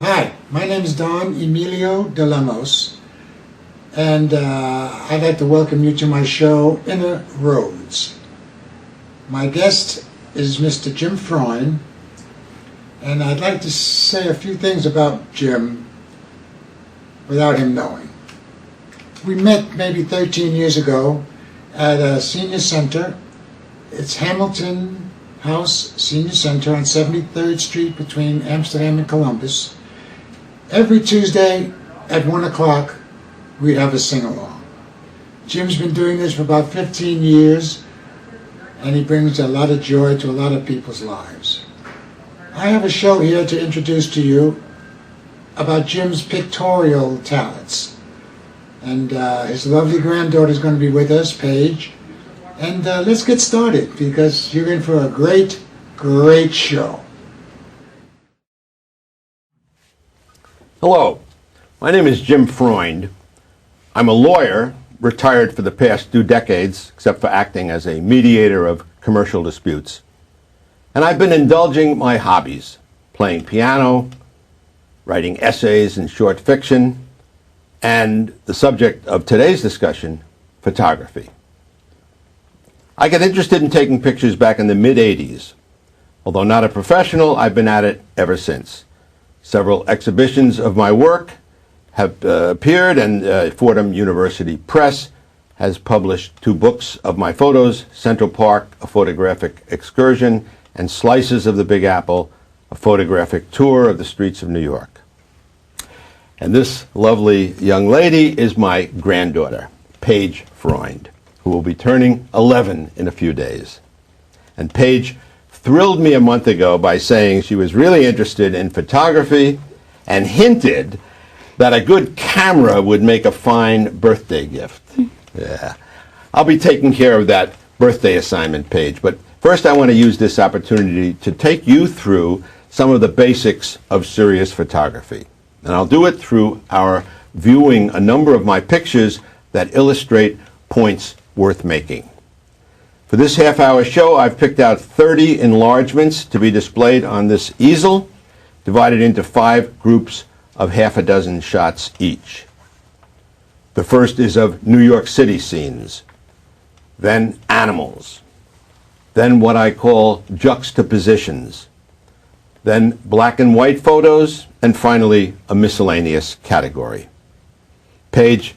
Hi, my name is Don Emilio de Lemos, and I'd like to welcome you to my show, Inner Roads. My guest is Mr. Jim Freund, and I'd like to say a few things about Jim without him knowing. We met maybe 13 years ago at a senior center. It's Hamilton House Senior Center on 73rd Street between Amsterdam and Columbus. Every Tuesday at 1 o'clock, we'd have a sing-along. Jim's been doing this for about 15 years, and he brings a lot of joy to a lot of people's lives. I have a show here to introduce to you about Jim's pictorial talents. And his lovely granddaughter is going to be with us, Paige. And let's get started, because you're in for a great, great show. Hello, my name is Jim Freund. I'm a lawyer, retired for the past 2 decades, except for acting as a mediator of commercial disputes. And I've been indulging my hobbies, playing piano, writing essays and short fiction, and the subject of today's discussion, photography. I got interested in taking pictures back in the mid-'80s. Although not a professional, I've been at it ever since. Several exhibitions of my work have appeared, and Fordham University Press has published 2 books of my photos, Central Park, A Photographic Excursion, and Slices of the Big Apple, a photographic tour of the streets of New York. And this lovely young lady is my granddaughter, Paige Freund, who will be turning 11 in a few days. And Paige thrilled me a month ago by saying she was really interested in photography and hinted that a good camera would make a fine birthday gift. Yeah. I'll be taking care of that birthday assignment, Paige, but first I want to use this opportunity to take you through some of the basics of serious photography. And I'll do it through our viewing a number of my pictures that illustrate points worth making. For this half-hour show, I've picked out 30 enlargements to be displayed on this easel, divided into 5 groups of half a dozen shots each. The first is of New York City scenes, then animals, then what I call juxtapositions, then black and white photos, and finally a miscellaneous category. Paige,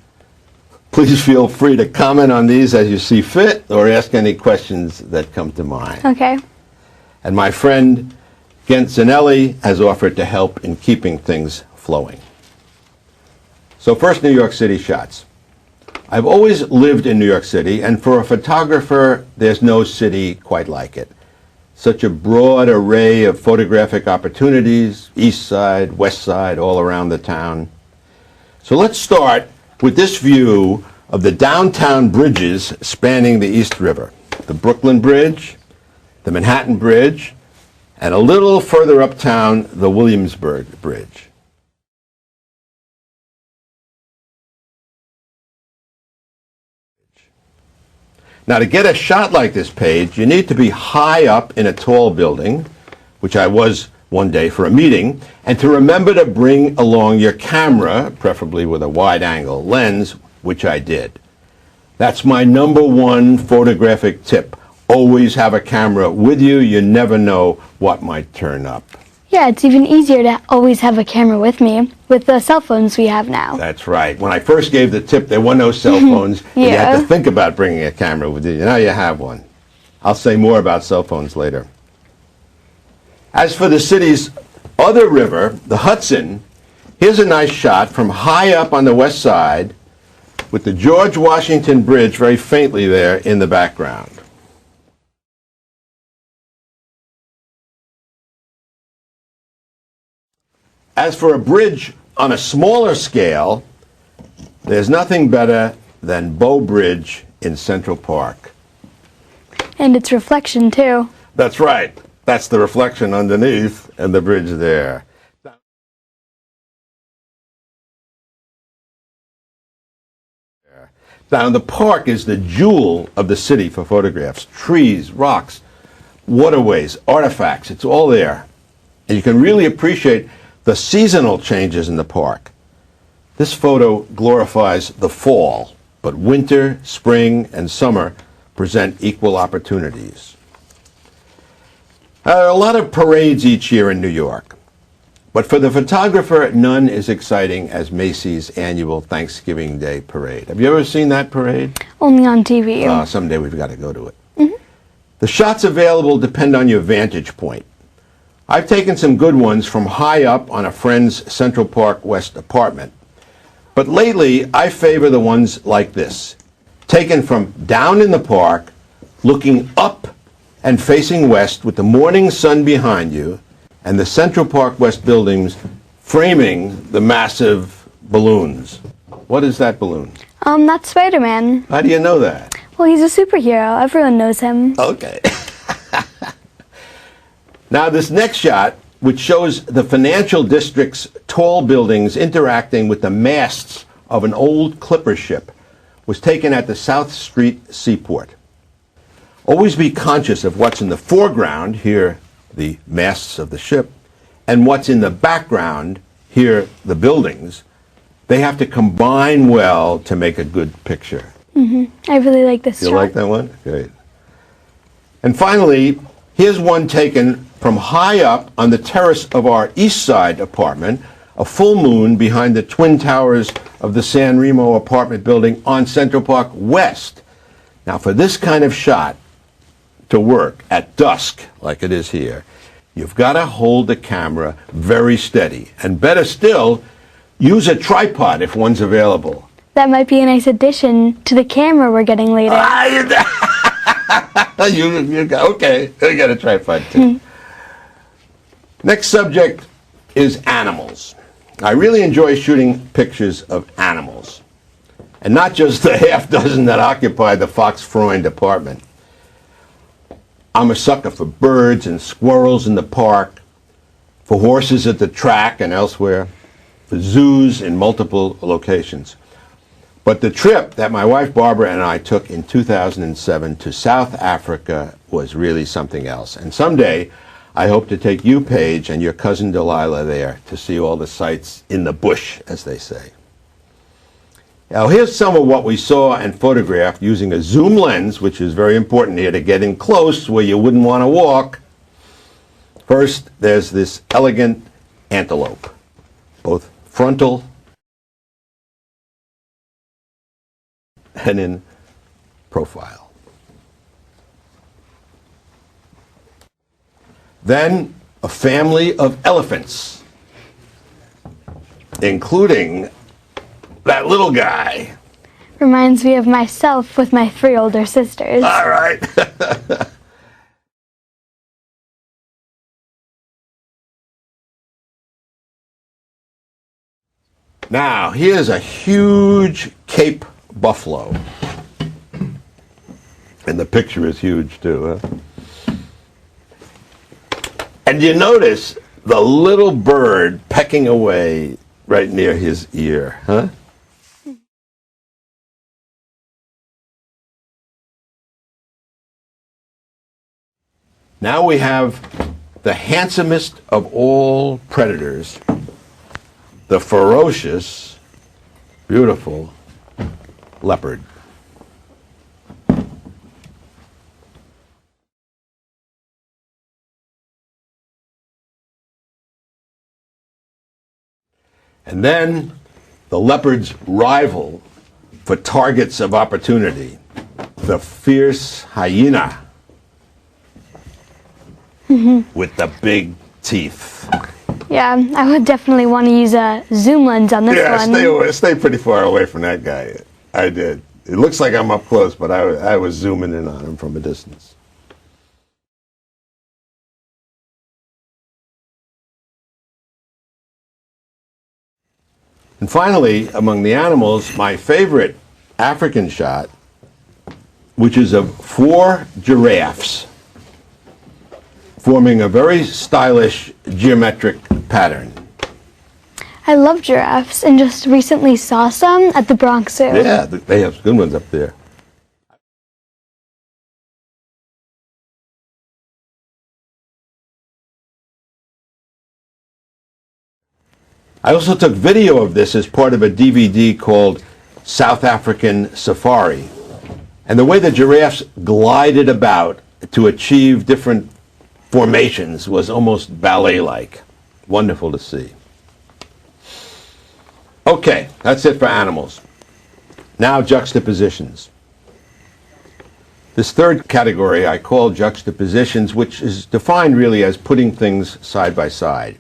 please feel free to comment on these as you see fit, or ask any questions that come to mind. Okay. And my friend Gent Zanelli has offered to help in keeping things flowing. So first, New York City shots. I've always lived in New York City, and for a photographer, there's no city quite like it. Such a broad array of photographic opportunities, east side, west side, all around the town. So let's start with this view of the downtown bridges spanning the East River. The Brooklyn Bridge, the Manhattan Bridge, and a little further uptown, the Williamsburg Bridge. Now, to get a shot like this, Paige, you need to be high up in a tall building, which I was one day for a meeting, and to remember to bring along your camera, preferably with a wide-angle lens, which I did. That's my #1 photographic tip. Always have a camera with you. You never know what might turn up. Yeah, it's even easier to always have a camera with me with the cell phones we have now. That's right. When I first gave the tip, there were no cell phones. Yeah. You had to think about bringing a camera with you. Now you have one. I'll say more about cell phones later. As for the city's other river, the Hudson, here's a nice shot from high up on the west side with the George Washington Bridge very faintly there in the background. As for a bridge on a smaller scale, there's nothing better than Bow Bridge in Central Park. And its reflection, too. That's right. That's the reflection underneath and the bridge there. Now, the park is the jewel of the city for photographs. Trees, rocks, waterways, artifacts, it's all there. And you can really appreciate the seasonal changes in the park. This photo glorifies the fall, but winter, spring, and summer present equal opportunities. There are a lot of parades each year in New York, but for the photographer, none is exciting as Macy's annual Thanksgiving Day parade. Have you ever seen that parade? Only on TV. Someday we've got to go to it. The shots available depend on your vantage point. I've taken some good ones from high up on a friend's Central Park West apartment. But lately, I favor the ones like this, taken from down in the park, looking up and facing west with the morning sun behind you and the Central Park West buildings framing the massive balloons. What is that balloon? That's Spider-Man. How do you know that? Well, he's a superhero. Everyone knows him. Okay. Now, this next shot, which shows the financial district's tall buildings interacting with the masts of an old clipper ship, was taken at the South Street Seaport. Always be conscious of what's in the foreground, here the masts of the ship, and what's in the background, here the buildings. They have to combine well to make a good picture. I really like this You shot. like that one? Great. And finally, here's one taken from high up on the terrace of our East Side apartment, a full moon behind the twin towers of the San Remo apartment building on Central Park West. Now, for this kind of shot to work at dusk, like it is here, you've got to hold the camera very steady. And better still, use a tripod if one's available. That might be a nice addition to the camera we're getting later. Okay, I got a tripod too. Next subject is animals. I really enjoy shooting pictures of animals, and not just the half dozen that occupy the Fox Freund apartment. I'm a sucker for birds and squirrels in the park, for horses at the track and elsewhere, for zoos in multiple locations. But the trip that my wife Barbara and I took in 2007 to South Africa was really something else. And someday, I hope to take you, Paige, and your cousin Delilah there to see all the sights in the bush, as they say. Now, here's some of what we saw and photographed using a zoom lens, which is very important here to get in close where you wouldn't want to walk. First, there's this elegant antelope, both frontal and in profile. Then a family of elephants, including that little guy. Reminds me of myself with my 3 older sisters. All right. Now, here's a huge Cape buffalo. And the picture is huge too, huh? And you notice the little bird pecking away right near his ear, huh? Now we have the handsomest of all predators, the ferocious, beautiful leopard. And then the leopard's rival for targets of opportunity, the fierce hyena with the big teeth. Yeah, I would definitely want to use a zoom lens on this one. Yeah, stay pretty far away from that guy. I did. It looks like I'm up close, but I was zooming in on him from a distance. And finally, among the animals, my favorite African shot, which is of 4 giraffes forming a very stylish geometric pattern. I love giraffes and just recently saw some at the Bronx Zoo. Yeah, they have good ones up there. I also took video of this as part of a DVD called South African Safari. And the way the giraffes glided about to achieve different formations was almost ballet-like. Wonderful to see. Okay, that's it for animals. Now juxtapositions. This third category I call juxtapositions, which is defined really as putting things side by side.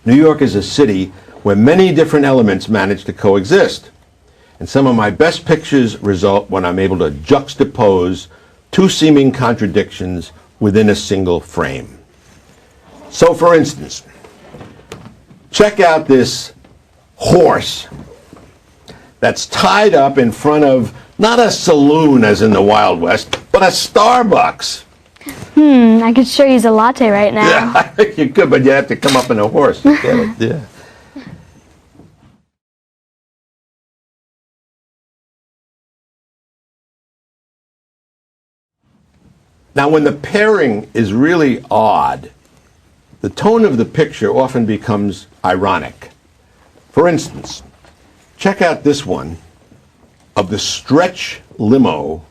New York is a city where many different elements manage to coexist. And some of my best pictures result when I'm able to juxtapose two seeming contradictions within a single frame. So for instance, check out this horse that's tied up in front of not a saloon as in the Wild West, but a Starbucks. I could sure use a latte right now. Yeah, I think you could, but you have to come up in a horse to get it. Yeah. Now, when the pairing is really odd, the tone of the picture often becomes ironic. For instance, check out this one of the stretch limo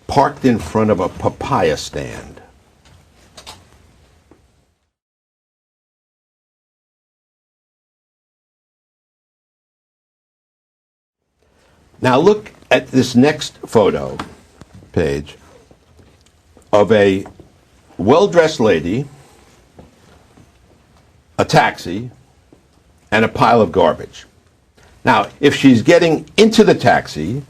parked in front of a papaya stand. Now look at this next photo page of a well-dressed lady, a taxi, and a pile of garbage. Now, if she's getting into the taxi,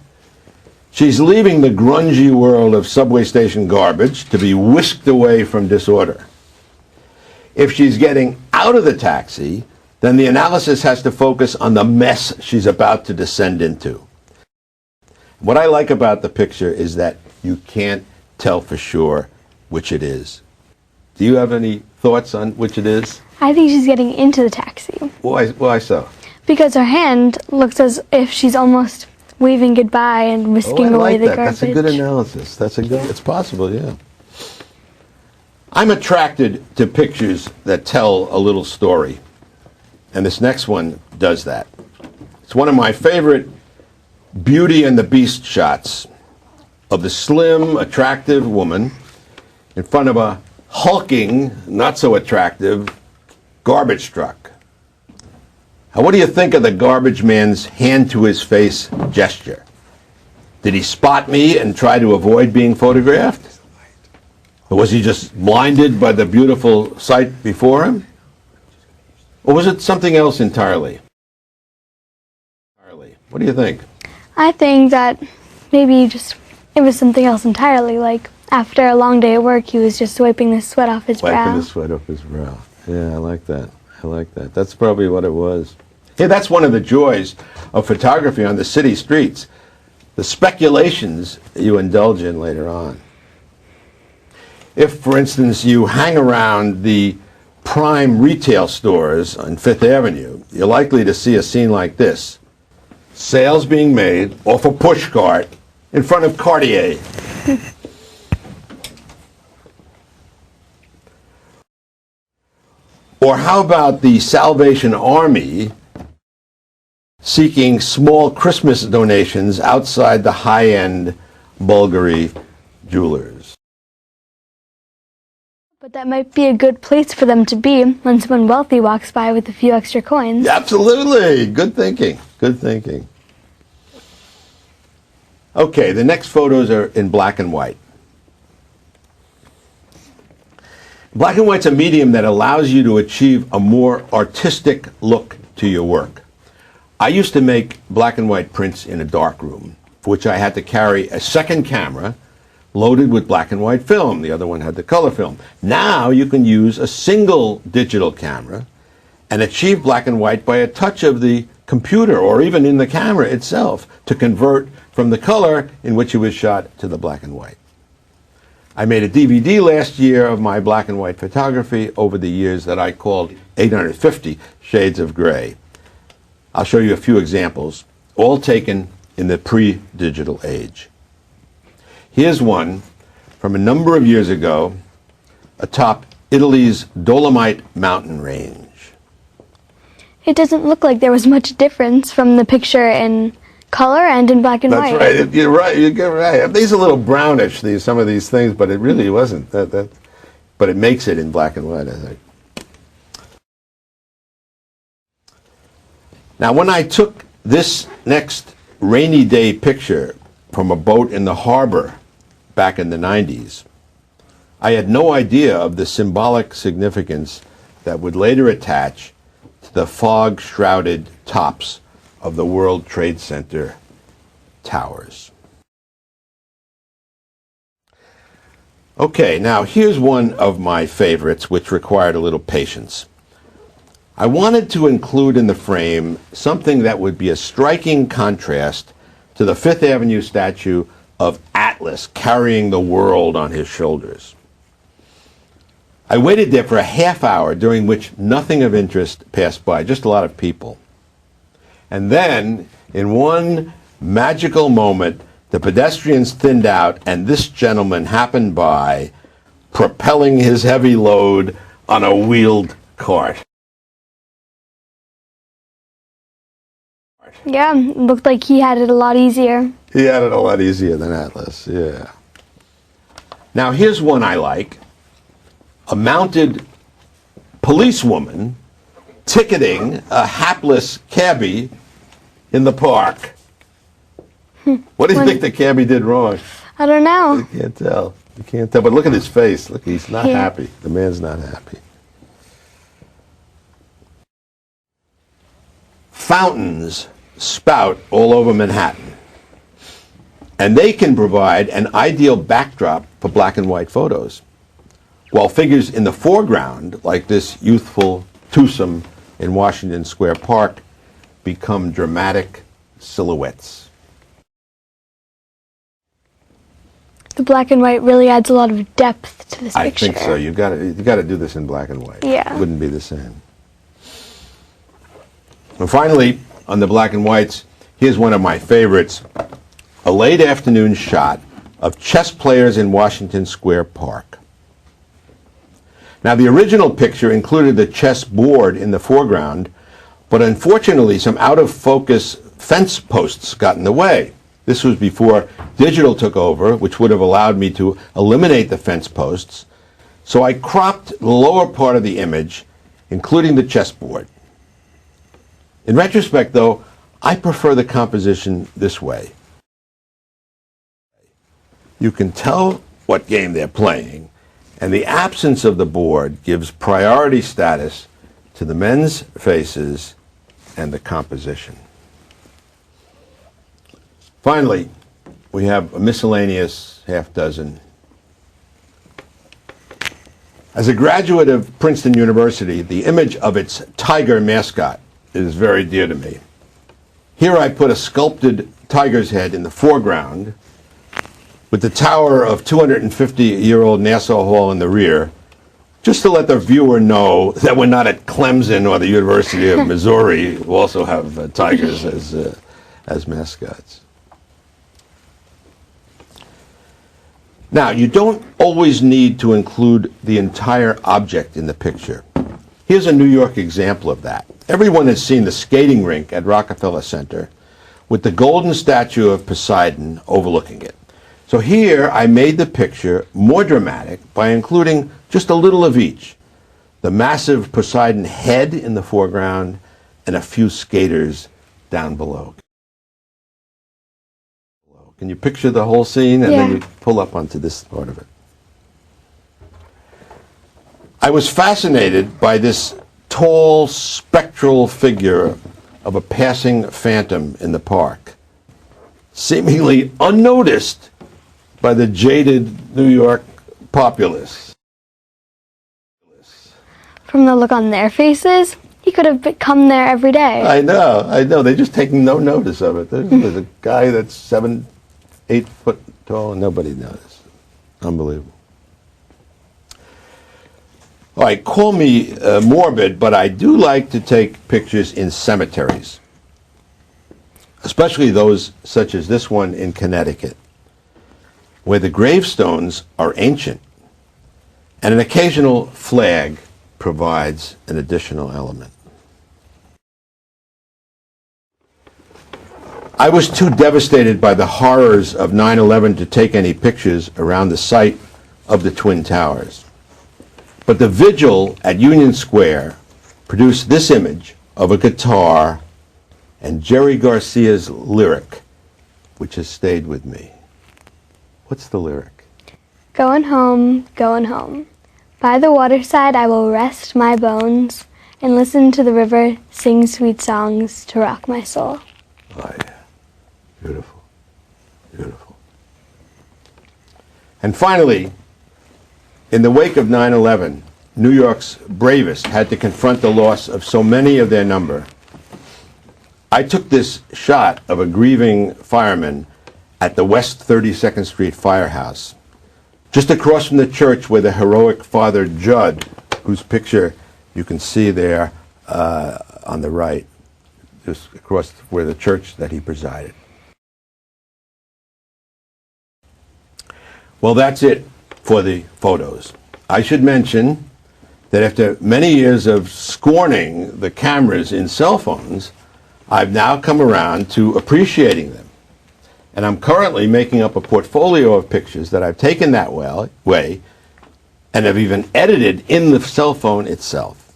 she's leaving the grungy world of subway station garbage to be whisked away from disorder. If she's getting out of the taxi, then the analysis has to focus on the mess she's about to descend into. What I like about the picture is that you can't tell for sure which it is. Do you have any thoughts on which it is? I think she's getting into the taxi. Why so? Because her hand looks as if she's almost waving goodbye and whisking away the garbage. That's a good analysis. It's possible, yeah. I'm attracted to pictures that tell a little story. And this next one does that. It's one of my favorite Beauty and the Beast shots of the slim, attractive woman in front of a hulking, not so attractive garbage truck. Now, what do you think of the garbage man's hand to his face gesture? Did he spot me and try to avoid being photographed? Or was he just blinded by the beautiful sight before him? Or was it something else entirely? What do you think? I think that maybe it was something else entirely, like after a long day at work he was just wiping the sweat off his brow. Wiping the sweat off his brow. Yeah, I like that. That's probably what it was. Hey, that's one of the joys of photography on the city streets. The speculations you indulge in later on. If, for instance, you hang around the prime retail stores on Fifth Avenue, you're likely to see a scene like this. Sales being made off a push cart in front of Cartier. Or how about the Salvation Army seeking small Christmas donations outside the high-end Bulgari jewelers? But that might be a good place for them to be when someone wealthy walks by with a few extra coins. Absolutely. Good thinking. Good thinking. Okay, the next photos are in black and white. Black and white's a medium that allows you to achieve a more artistic look to your work. I used to make black and white prints in a darkroom, for which I had to carry a second camera loaded with black and white film. The other one had the color film. Now you can use a single digital camera and achieve black and white by a touch of the computer or even in the camera itself to convert from the color in which it was shot to the black and white. I made a DVD last year of my black and white photography over the years that I called 850 Shades of Gray. I'll show you a few examples, all taken in the pre-digital age. Here's one from a number of years ago atop Italy's Dolomite mountain range. it doesn't look like there was much difference from the picture in color and in black and That's white. right. You're right. You get right. These are a little brownish. Some of these things, but it really wasn't. But it makes it in black and white, I think. Now, when I took this next rainy day picture from a boat in the harbor back in the 90s, I had no idea of the symbolic significance that would later attach to the fog-shrouded tops of the World Trade Center towers. Okay, now here's one of my favorites, which required a little patience. I wanted to include in the frame something that would be a striking contrast to the Fifth Avenue statue of Atlas carrying the world on his shoulders. I waited there for a half hour, during which nothing of interest passed by, just a lot of people. And then, in one magical moment, the pedestrians thinned out, and this gentleman happened by, propelling his heavy load on a wheeled cart. Yeah, it looked like he had it a lot easier. He had it a lot easier than Atlas, yeah. Now, here's one I like. A mounted policewoman ticketing a hapless cabbie in the park. What do you think the cabbie did wrong? I don't know. You can't tell. You can't tell. But look at his face. Look, he's not Yeah. happy. The man's not happy. Fountains spout all over Manhattan. And they can provide an ideal backdrop for black and white photos, while figures in the foreground, like this youthful twosome in Washington Square Park, become dramatic silhouettes. The black and white really adds a lot of depth to this I picture. think so. You got to do this in black and white. Yeah. It wouldn't be the same. And finally, on the black and whites, here's one of my favorites. A late afternoon shot of chess players in Washington Square Park. Now, the original picture included the chess board in the foreground, but unfortunately, some out-of-focus fence posts got in the way. This was before digital took over, which would have allowed me to eliminate the fence posts. So I cropped the lower part of the image, including the chessboard. In retrospect, though, I prefer the composition this way. You can tell what game they're playing, and the absence of the board gives priority status to the men's faces and the composition. Finally, we have a miscellaneous half dozen. As a graduate of Princeton University, the image of its tiger mascot is very dear to me. Here I put a sculpted tiger's head in the foreground, with the tower of 250-year-old Nassau Hall in the rear, just to let the viewer know that we're not at Clemson or the University of Missouri, who also have tigers as mascots. Now, you don't always need to include the entire object in the picture. Here's a New York example of that. Everyone has seen the skating rink at Rockefeller Center with the golden statue of Poseidon overlooking it. So here I made the picture more dramatic by including just a little of each. The massive Poseidon head in the foreground and a few skaters down below. Can you picture the whole scene? And then you pull up onto this part of it. I was fascinated by this tall, spectral figure of a passing phantom in the park, seemingly unnoticed by the jaded New York populace. From the look on their faces, he could have come there every day. I know. They just take no notice of it. There's a guy that's 8 foot tall, and nobody noticed. Unbelievable. All right, call me morbid, but I do like to take pictures in cemeteries, especially those such as this one in Connecticut, where the gravestones are ancient, and an occasional flag provides an additional element. I was too devastated by the horrors of 9/11 to take any pictures around the site of the Twin Towers. But the vigil at Union Square produced this image of a guitar and Jerry Garcia's lyric, which has stayed with me. What's the lyric? Going home, going home. By the waterside I will rest my bones and listen to the river sing sweet songs to rock my soul. Oh, yeah. Beautiful. Beautiful. And finally, in the wake of 9/11, New York's bravest had to confront the loss of so many of their number. I took this shot of a grieving fireman at the West 32nd Street Firehouse, just across from the church where the heroic Father Judd, whose picture you can see there on the right, just across where the church that he presided. Well, that's it for the photos. I should mention that after many years of scorning the cameras in cell phones, I've now come around to appreciating them. And I'm currently making up a portfolio of pictures that I've taken that way and have even edited in the cell phone itself.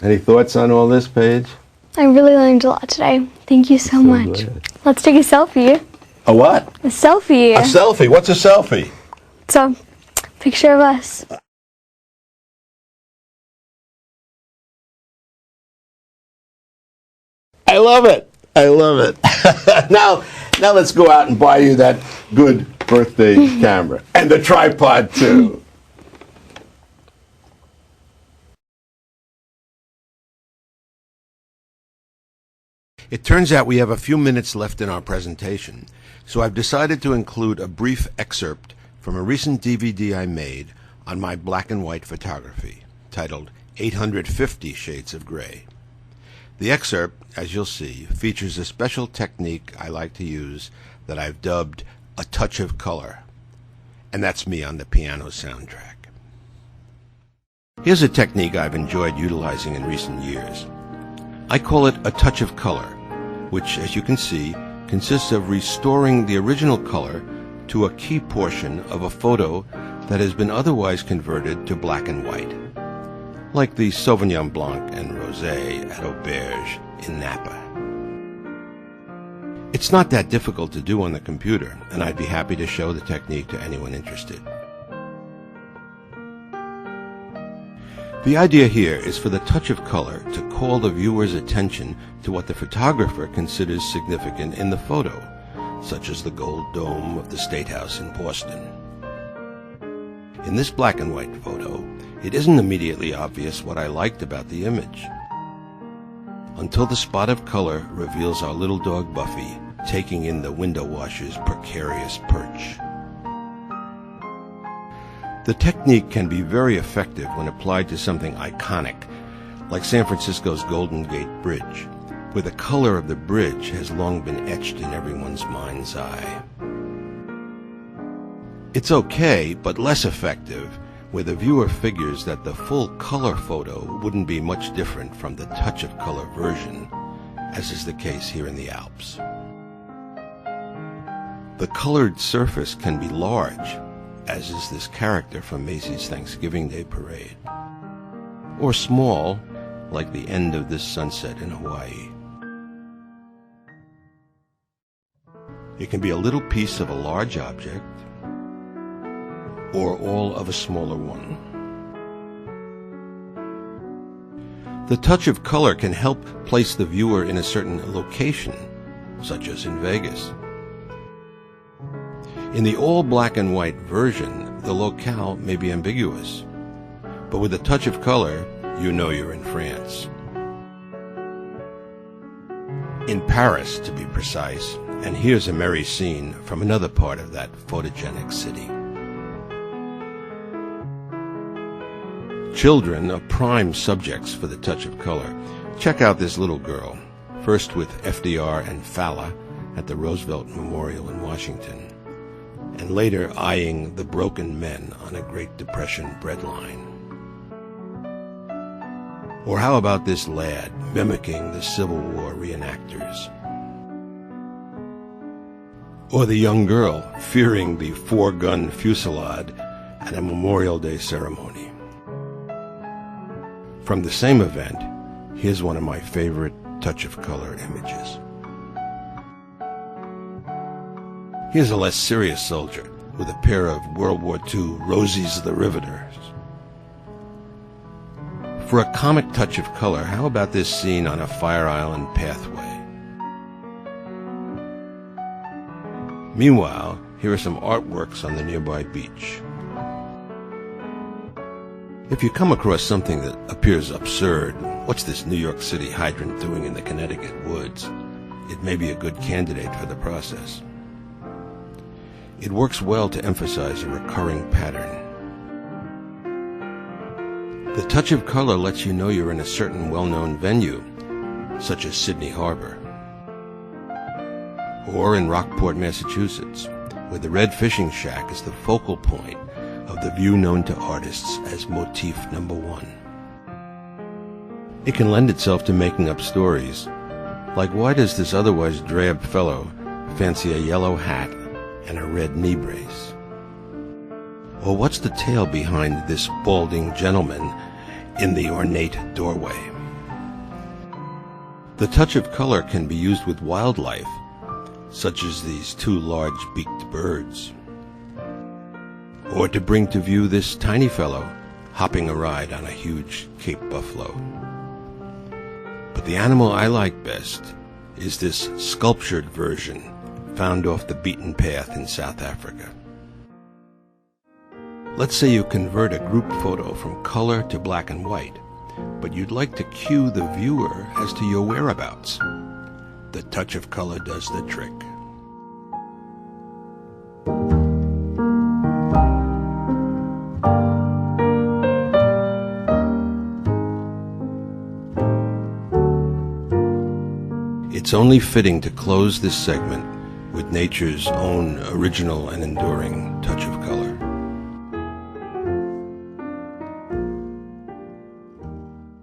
Any thoughts on all this, Paige? I really learned a lot today. Thank you so much. Glad. Let's take a selfie. A what? A selfie. A selfie. What's a selfie? So, picture of us. I love it. I love it. Now let's go out and buy you that good birthday camera. And the tripod, too. It turns out we have a few minutes left in our presentation, so I've decided to include a brief excerpt from a recent DVD I made on my black and white photography, titled 850 Shades of Gray. The excerpt, as you'll see, features a special technique I like to use that I've dubbed a touch of color, and that's me on the piano soundtrack. Here's a technique I've enjoyed utilizing in recent years. I call it a touch of color, which, as you can see, consists of restoring the original color to a key portion of a photo that has been otherwise converted to black and white, like the Sauvignon Blanc and Rosé at Auberge in Napa. It's not that difficult to do on the computer, and I'd be happy to show the technique to anyone interested. The idea here is for the touch of color to call the viewer's attention to what the photographer considers significant in the photo, such as the gold dome of the State House in Boston. In this black and white photo, it isn't immediately obvious what I liked about the image, until the spot of color reveals our little dog Buffy taking in the window washer's precarious perch. The technique can be very effective when applied to something iconic, like San Francisco's Golden Gate Bridge, where the color of the bridge has long been etched in everyone's mind's eye. It's okay, but less effective, where the viewer figures that the full color photo wouldn't be much different from the touch of color version, as is the case here in the Alps. The colored surface can be large, as is this character from Macy's Thanksgiving Day Parade, or small, like the end of this sunset in Hawaii. It can be a little piece of a large object, or all of a smaller one. The touch of color can help place the viewer in a certain location, such as in Vegas. In the all black and white version, the locale may be ambiguous, but with a touch of color, you know you're in France. In Paris, to be precise, and here's a merry scene from another part of that photogenic city. Children are prime subjects for the touch of color. Check out this little girl, first with FDR and Fala at the Roosevelt Memorial in Washington, and later eyeing the broken men on a Great Depression breadline. Or how about this lad mimicking the Civil War reenactors? Or the young girl fearing the four-gun fusillade at a Memorial Day ceremony? From the same event, here's one of my favorite touch of color images. Here's a less serious soldier with a pair of World War II Rosies the Riveters. For a comic touch of color, how about this scene on a Fire Island pathway? Meanwhile, here are some artworks on the nearby beach. If you come across something that appears absurd, what's this New York City hydrant doing in the Connecticut woods? It may be a good candidate for the process. It works well to emphasize a recurring pattern. The touch of color lets you know you're in a certain well-known venue, such as Sydney Harbor, or in Rockport, Massachusetts, where the Red Fishing Shack is the focal point of the view known to artists as Motif Number 1. It can lend itself to making up stories, like why does this otherwise drab fellow fancy a yellow hat and a red knee brace? Or what's the tale behind this balding gentleman in the ornate doorway? The touch of color can be used with wildlife, such as these two large beaked birds, or to bring to view this tiny fellow hopping a ride on a huge Cape buffalo. But the animal I like best is this sculptured version found off the beaten path in South Africa. Let's say you convert a group photo from color to black and white, but you'd like to cue the viewer as to your whereabouts. The touch of color does the trick. It's only fitting to close this segment with nature's own original and enduring touch of color.